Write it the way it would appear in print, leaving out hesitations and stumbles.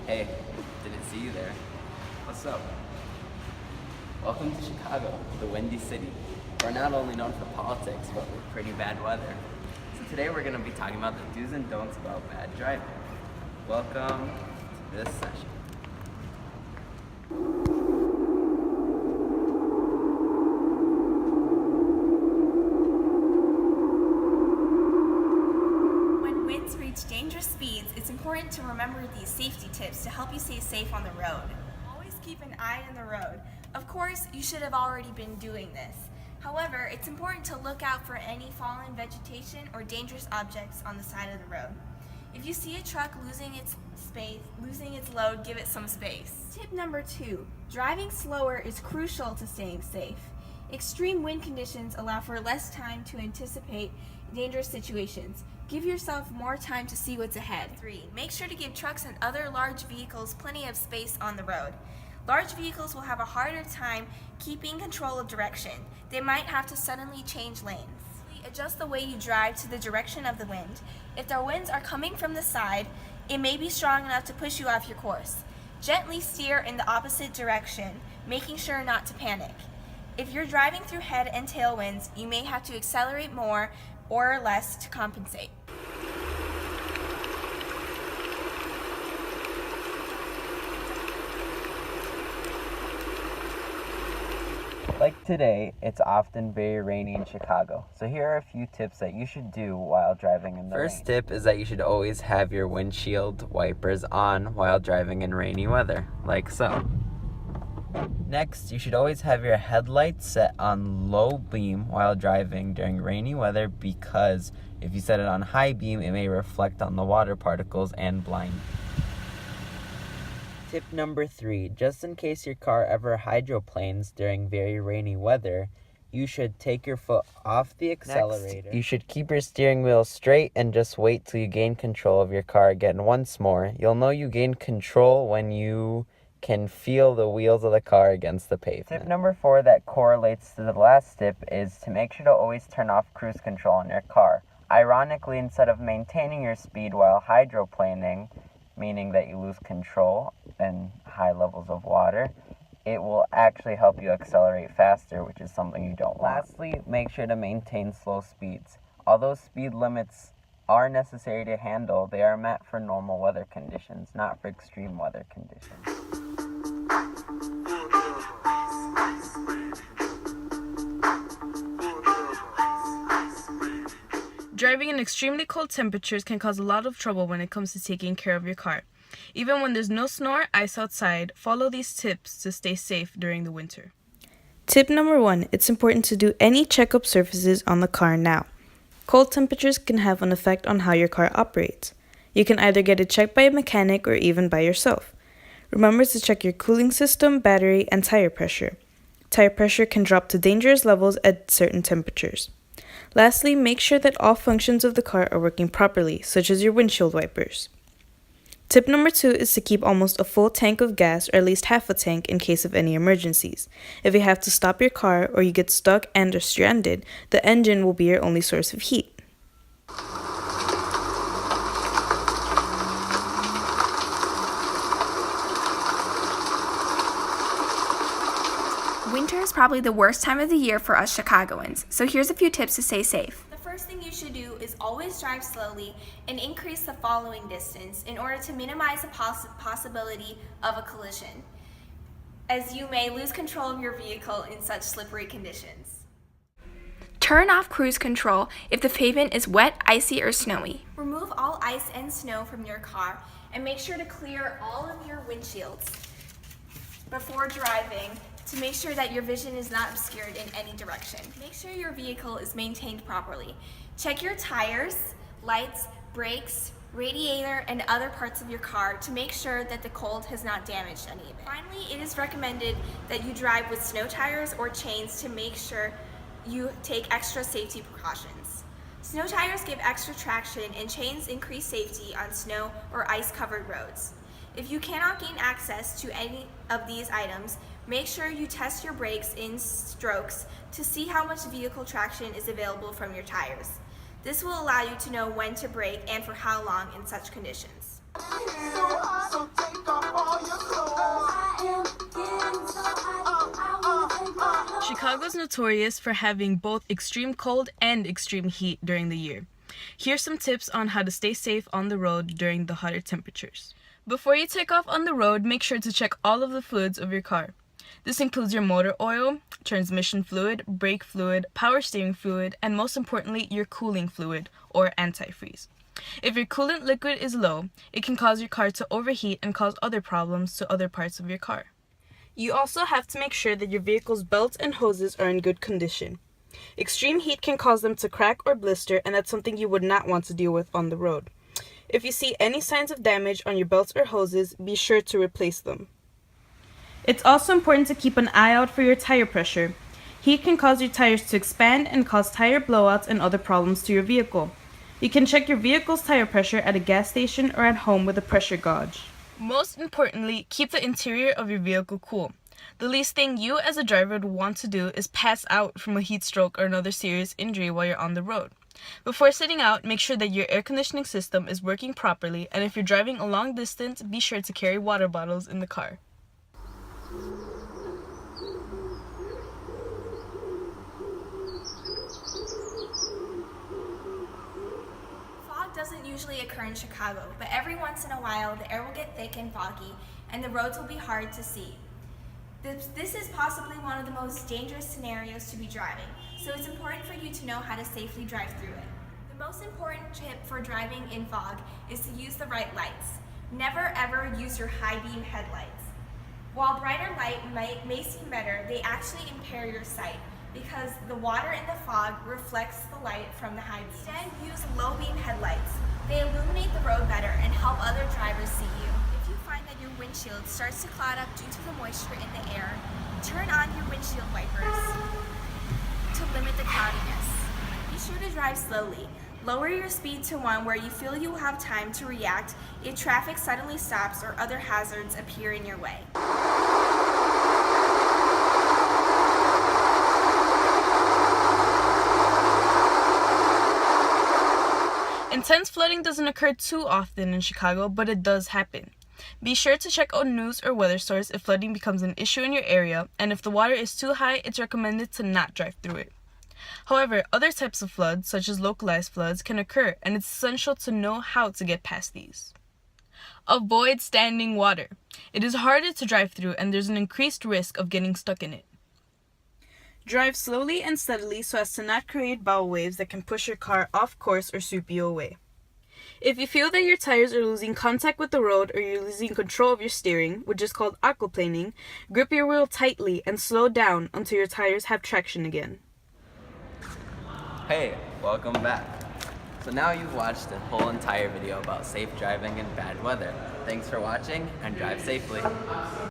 Hey, didn't see you there. What's up? Welcome to Chicago, the Windy City. We're not only known for politics, but we're pretty bad weather. So today we're going to be talking about the do's and don'ts about bad driving. Welcome to this session. When winds reach dangerous speeds, it's important to remember these safety tips to help you stay safe on the road. Always keep an eye on the road. Of course, you should have already been doing this. However, it's important to look out for any fallen vegetation or dangerous objects on the side of the road. If you see a truck losing its load, give it some space. Tip number 2, driving slower is crucial to staying safe. Extreme wind conditions allow for less time to anticipate dangerous situations. Give yourself more time to see what's ahead. 3, make sure to give trucks and other large vehicles plenty of space on the road. Large vehicles will have a harder time keeping control of direction. They might have to suddenly change lanes. Adjust the way you drive to the direction of the wind. If the winds are coming from the side, it may be strong enough to push you off your course. Gently steer in the opposite direction, making sure not to panic. If you're driving through head and tail winds, you may have to accelerate more or less to compensate. Like today, it's often very rainy in Chicago. So here are a few tips that you should do while driving in the rain. First tip is that you should always have your windshield wipers on while driving in rainy weather, like so. Next, you should always have your headlights set on low beam while driving during rainy weather, because if you set it on high beam, it may reflect on the water particles and blind you. Tip number 3, just in case your car ever hydroplanes during very rainy weather, you should take your foot off the accelerator. Next, you should keep your steering wheel straight and just wait till you gain control of your car again once more. You'll know you gained control when you can feel the wheels of the car against the pavement. Tip number 4 that correlates to the last tip is to make sure to always turn off cruise control in your car. Ironically, instead of maintaining your speed while hydroplaning, meaning that you lose control in high levels of water, it will actually help you accelerate faster, which is something you don't want. Lastly, make sure to maintain slow speeds. Although speed limits are necessary to handle, they are meant for normal weather conditions, not for extreme weather conditions. Driving in extremely cold temperatures can cause a lot of trouble when it comes to taking care of your car. Even when there's no snow or ice outside, follow these tips to stay safe during the winter. Tip number 1, it's important to do any checkup surfaces on the car now. Cold temperatures can have an effect on how your car operates. You can either get it checked by a mechanic or even by yourself. Remember to check your cooling system, battery, and tire pressure. Tire pressure can drop to dangerous levels at certain temperatures. Lastly, make sure that all functions of the car are working properly, such as your windshield wipers. Tip number 2 is to keep almost a full tank of gas, or at least half a tank, in case of any emergencies. If you have to stop your car or you get stuck and are stranded, the engine will be your only source of heat. Winter is probably the worst time of the year for us Chicagoans, so here's a few tips to stay safe. The first thing you should do is always drive slowly and increase the following distance in order to minimize the possibility of a collision, as you may lose control of your vehicle in such slippery conditions. Turn off cruise control if the pavement is wet, icy, or snowy. Remove all ice and snow from your car and make sure to clear all of your windshields before driving to make sure that your vision is not obscured in any direction. Make sure your vehicle is maintained properly. Check your tires, lights, brakes, radiator, and other parts of your car to make sure that the cold has not damaged any of it. Finally, it is recommended that you drive with snow tires or chains to make sure you take extra safety precautions. Snow tires give extra traction and chains increase safety on snow or ice-covered roads. If you cannot gain access to any of these items, make sure you test your brakes in strokes to see how much vehicle traction is available from your tires. This will allow you to know when to brake and for how long in such conditions. Chicago's notorious for having both extreme cold and extreme heat during the year. Here's some tips on how to stay safe on the road during the hotter temperatures. Before you take off on the road, make sure to check all of the fluids of your car. This includes your motor oil, transmission fluid, brake fluid, power steering fluid, and most importantly, your cooling fluid, or antifreeze. If your coolant liquid is low, it can cause your car to overheat and cause other problems to other parts of your car. You also have to make sure that your vehicle's belts and hoses are in good condition. Extreme heat can cause them to crack or blister, and that's something you would not want to deal with on the road. If you see any signs of damage on your belts or hoses, be sure to replace them. It's also important to keep an eye out for your tire pressure. Heat can cause your tires to expand and cause tire blowouts and other problems to your vehicle. You can check your vehicle's tire pressure at a gas station or at home with a pressure gauge. Most importantly, keep the interior of your vehicle cool. The least thing you as a driver would want to do is pass out from a heat stroke or another serious injury while you're on the road. Before setting out, make sure that your air conditioning system is working properly, and if you're driving a long distance, be sure to carry water bottles in the car. Fog doesn't usually occur in Chicago, but every once in a while the air will get thick and foggy, and the roads will be hard to see. This is possibly one of the most dangerous scenarios to be driving, so it's important for you to know how to safely drive through it. The most important tip for driving in fog is to use the right lights. Never ever use your high beam headlights. While brighter light may seem better, they actually impair your sight because the water in the fog reflects the light from the high beam. Instead, use low beam headlights. They illuminate the road better and help other drivers see you. If you find that your windshield starts to cloud up due to the moisture in the air, turn on your windshield wipers to limit the cloudiness. Be sure to drive slowly. Lower your speed to one where you feel you will have time to react if traffic suddenly stops or other hazards appear in your way. Intense flooding doesn't occur too often in Chicago, but it does happen. Be sure to check out news or weather source if flooding becomes an issue in your area, and if the water is too high, it's recommended to not drive through it. However, other types of floods, such as localized floods, can occur, and it's essential to know how to get past these. Avoid standing water. It is harder to drive through, and there's an increased risk of getting stuck in it. Drive slowly and steadily so as to not create bow waves that can push your car off course or sweep you away. If you feel that your tires are losing contact with the road or you're losing control of your steering, which is called aquaplaning, grip your wheel tightly and slow down until your tires have traction again. Hey, welcome back. So now you've watched the whole entire video about safe driving in bad weather. Thanks for watching and drive safely.